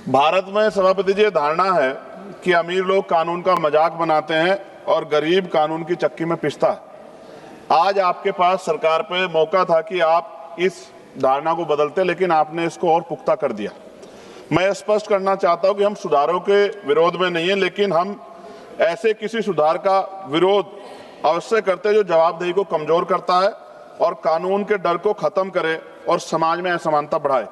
भारत में सभापति जी धारणा है कि अमीर लोग कानून का मजाक बनाते हैं और गरीब कानून की चक्की में पिसता है। आज आपके पास सरकार पे मौका था कि आप इस धारणा को बदलते, लेकिन आपने इसको और पुख्ता कर दिया। मैं स्पष्ट करना चाहता हूं कि हम सुधारों के विरोध में नहीं है, लेकिन हम ऐसे किसी सुधार का विरोध अवश्य करते हैं जो जवाबदेही को कमजोर करता है और कानून के डर को खत्म करे और समाज में असमानता बढ़ाए।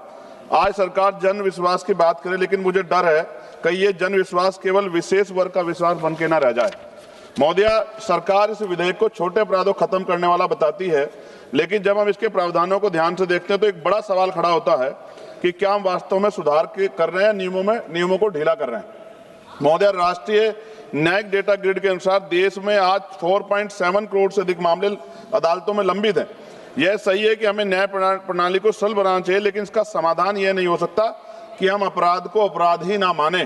आज सरकार जन विश्वास की बात करे, लेकिन मुझे डर है कि ये जन विश्वास केवल विशेष वर्ग का विश्वास बन के न रह जाए। महोदया, सरकार इस विधेयक को छोटे अपराधों खत्म करने वाला बताती है, लेकिन जब हम इसके प्रावधानों को ध्यान से देखते हैं तो एक बड़ा सवाल खड़ा होता है कि क्या हम वास्तव में सुधार कर रहे हैं, नियमों को ढीला कर रहे हैं। महोदया, राष्ट्रीय न्यायिक डेटा ग्रिड के अनुसार देश में आज 4.7 करोड़ से अधिक मामले अदालतों में लंबित हैं। यह सही है कि हमें न्याय प्रणाली को सरल बनाना चाहिए, लेकिन इसका समाधान यह नहीं हो सकता कि हम अपराध को अपराध ही ना माने।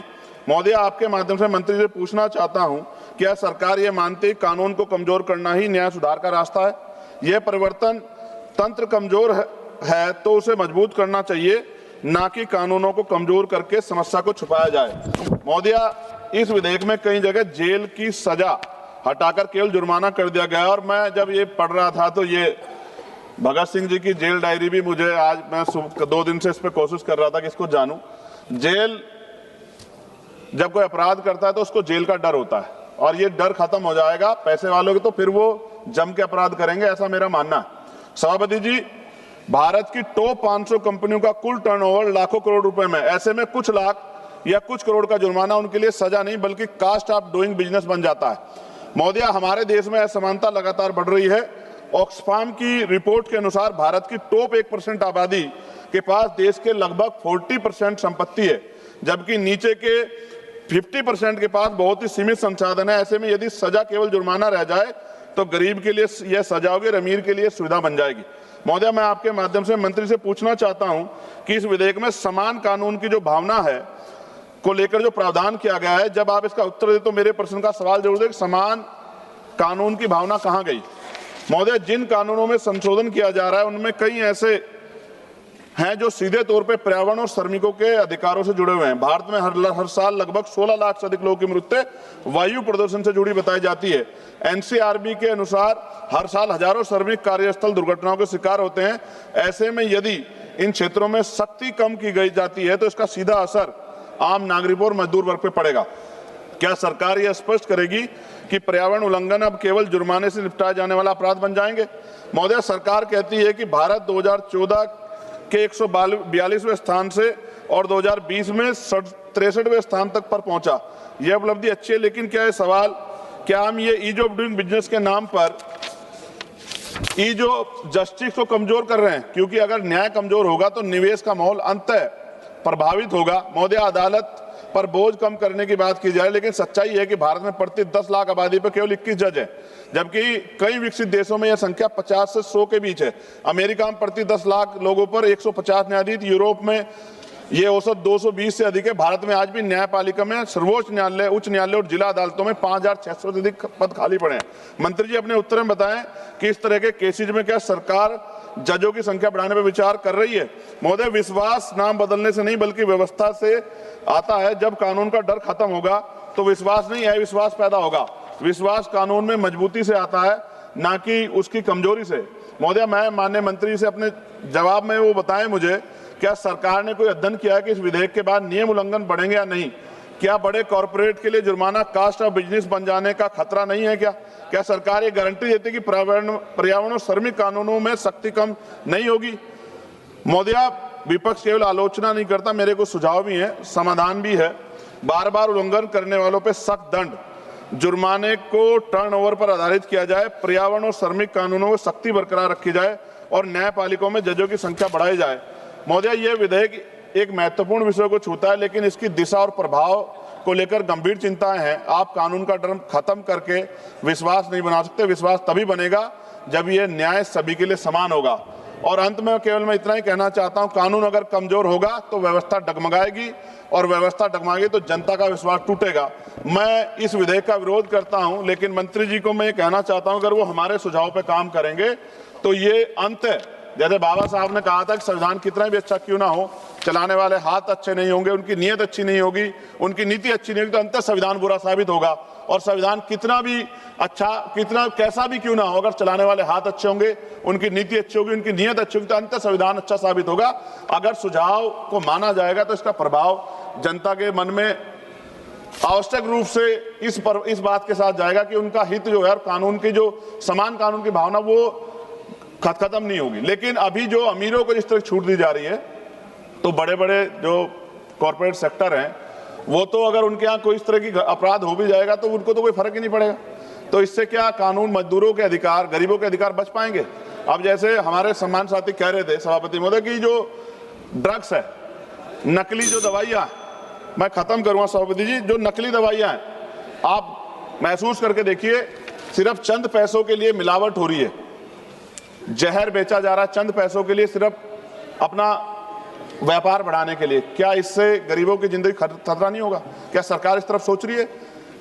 महोदया, आपके माध्यम से मंत्री से पूछना चाहता हूं, क्या सरकार ये मानती है कानून को कमजोर करना ही न्याय सुधार का रास्ता है? यह परिवर्तन तंत्र कमजोर है तो उसे मजबूत करना चाहिए, ना कि कानूनों को कमजोर करके समस्या को छुपाया जाए। महोदया, इस विधेयक में कई जगह जेल की सजा हटाकर केवल जुर्माना कर दिया गया, और मैं जब ये पढ़ रहा था तो ये भगत सिंह जी की जेल डायरी भी मुझे आज, मैं 2 दिन से इस पर कोशिश कर रहा था कि इसको जानूं। जेल, जब कोई अपराध करता है तो उसको जेल का डर होता है, और ये डर खत्म हो जाएगा पैसे वालों के, तो फिर वो जम के अपराध करेंगे, ऐसा मेरा मानना है। सभापति जी, भारत की टॉप 500 कंपनियों का कुल टर्नओवर लाखों करोड़ रुपए में, ऐसे में कुछ लाख या कुछ करोड़ का जुर्माना उनके लिए सजा नहीं बल्कि कास्ट ऑफ डूइंग बिजनेस बन जाता है। महोदया, हमारे देश में असमानता लगातार बढ़ रही है। ऑक्सफाम की रिपोर्ट के अनुसार भारत की टॉप 1% आबादी के पास देश के लगभग 40% संपत्ति है, जबकि नीचे के 50% के पास बहुत ही सीमित संसाधन है। ऐसे में यदि सजा केवल जुर्माना रह जाए तो गरीब के लिए यह सजा होगी, अमीर के लिए सुविधा बन जाएगी। महोदया, मैं आपके माध्यम से मंत्री से पूछना चाहता हूं कि इस विधेयक में समान कानून की जो भावना है को लेकर जो प्रावधान किया गया है, जब आप इसका उत्तर दे तो मेरे प्रश्न का सवाल जरूर दे कि समान कानून की भावना कहां गई? महोदय, जिन कानूनों में संशोधन किया जा रहा है उनमें कई ऐसे हैं जो सीधे तौर पे पर्यावरण और श्रमिकों के अधिकारों से जुड़े हुए हैं। भारत में हर साल लगभग 16 लाख से अधिक लोगों की मृत्यु वायु प्रदूषण से जुड़ी बताई जाती है। एनसीआरबी के अनुसार हर साल हजारों श्रमिक कार्यस्थल दुर्घटनाओं के शिकार होते हैं। ऐसे में यदि इन क्षेत्रों में सख्ती कम की गई जाती है तो इसका सीधा असर आम नागरिकों और मजदूर वर्ग पे पड़ेगा। क्या सरकार यह स्पष्ट करेगी कि पर्यावरण उल्लंघन अब केवल जुर्माने से निपटाए जाने वाला अपराध बन जाएंगे? महोदय, सरकार कहती है कि भारत 2014 के 142वें स्थान से और 2020 में 63वें स्थान तक पर पहुंचा। यह उपलब्धि अच्छी है, लेकिन क्या हम ये ईज ऑफ डूइंग बिजनेस के नाम पर ईज ऑफ जस्टिस को कमजोर कर रहे हैं? क्योंकि अगर न्याय कमजोर होगा तो निवेश का माहौल अंततः प्रभावित होगा। महोदय, अदालत पर बोझ कम करने की बात की जाए, लेकिन सच्चाई है कि भारत में प्रति 10 लाख आबादी पर केवल 21 जज है, जबकि कई विकसित देशों में यह संख्या 50 से 100 के बीच है। अमेरिका में प्रति 10 लाख लोगों पर 150 न्यायाधीश, यूरोप में ये औसत 220 से अधिक है। भारत में आज भी न्यायपालिका में सर्वोच्च न्यायालय, उच्च न्यायालय और जिला अदालतों में 5600 से अधिक पद खाली पड़े हैं। मंत्री जी, अपने उत्तर में बताएं कि इस तरह के केसेज में क्या सरकार जजों की संख्या बढ़ाने पर विचार कर रही है? महोदय, विश्वास नाम बदलने से नहीं बल्कि व्यवस्था से आता है। जब कानून का डर खत्म होगा तो विश्वास नहीं, अविश्वास पैदा होगा। विश्वास कानून में मजबूती से आता है, ना कि उसकी कमजोरी से। महोदय, मैं माननीय मंत्री से अपने जवाब में वो बताएं मुझे, क्या सरकार ने कोई अध्ययन किया है कि इस विधेयक के बाद नियम उल्लंघन बढ़ेंगे या नहीं? क्या बड़े कॉर्पोरेट के लिए जुर्माना कास्ट ऑफ बिजनेस बन जाने का खतरा नहीं है? क्या सरकार ये गारंटी देती है कि पर्यावरण और श्रमिक कानूनों में सख्ती कम नहीं होगी? महोदया, विपक्ष केवल आलोचना नहीं करता, मेरे को सुझाव भी है, समाधान भी है। बार बार उल्लंघन करने वालों पर सख्त दंड, जुर्माने को टर्नओवर पर आधारित किया जाए, पर्यावरण और श्रमिक कानूनों में सख्ती बरकरार रखी जाए और न्यायपालिकाओं में जजों की संख्या बढ़ाई जाए। महोदय, यह विधेयक एक महत्वपूर्ण विषय को छूता है, लेकिन इसकी दिशा और प्रभाव को लेकर गंभीर चिंताएं हैं। आप कानून का डर खत्म करके विश्वास नहीं बना सकते। विश्वास तभी बनेगा जब यह न्याय सभी के लिए समान होगा। और अंत में केवल मैं इतना ही कहना चाहता हूं, कानून अगर कमजोर होगा तो व्यवस्था डगमगाएगी, और व्यवस्था डगमगाएगी तो जनता का विश्वास टूटेगा। मैं इस विधेयक का विरोध करता हूं, लेकिन मंत्री जी को मैं ये कहना चाहता हूं, अगर वो हमारे सुझाव पर काम करेंगे तो ये अंत जैसे बाबा साहब ने कहा था कि संविधान कितना भी अच्छा क्यों ना हो, चलाने वाले हाथ अच्छे नहीं होंगे, उनकी नीयत अच्छी नहीं होगी, उनकी नीति अच्छी नहीं होगी, तो अंततः संविधान बुरा साबित होगा। और संविधान कितना भी अच्छा, कितना कैसा भी क्यों ना हो, अगर चलाने वाले हाथ अच्छे होंगे, उनकी नीति अच्छी होगी, उनकी नीयत अच्छी होगी, तो अंततः संविधान अच्छा साबित होगा। अगर सुझाव को माना जाएगा तो इसका प्रभाव जनता के मन में आवश्यक रूप से इस बात के साथ जाएगा कि उनका हित जो है, कानून की जो समान कानून की भावना वो खत्म नहीं होगी। लेकिन अभी जो अमीरों को जिस तरह छूट दी जा रही है, तो बड़े बड़े जो कॉर्पोरेट सेक्टर हैं वो तो अगर उनके यहाँ कोई इस तरह की अपराध हो भी जाएगा तो उनको तो कोई फर्क ही नहीं पड़ेगा। तो इससे क्या कानून, मजदूरों के अधिकार, गरीबों के अधिकार बच पाएंगे? अब जैसे हमारे सम्मान साथी कह रहे थे सभापति महोदय की जो ड्रग्स है, नकली जो दवाइयाँ, मैं खत्म करूंगा सभापति जी, जो नकली दवाइयाँ हैं आप महसूस करके देखिए, सिर्फ चंद पैसों के लिए मिलावट हो रही है, जहर बेचा जा रहा है चंद पैसों के लिए, सिर्फ अपना व्यापार बढ़ाने के लिए। क्या इससे गरीबों की जिंदगी खतरा नहीं होगा? क्या सरकार इस तरफ सोच रही है?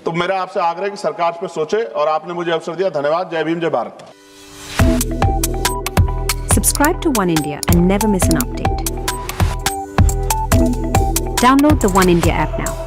तो मेरा आपसे आग्रह है कि सरकार इस पर सोचे, और आपने मुझे अवसर दिया, धन्यवाद। जय भीम, जय Bharat. Subscribe to One India and never miss an update. Download the One India app now.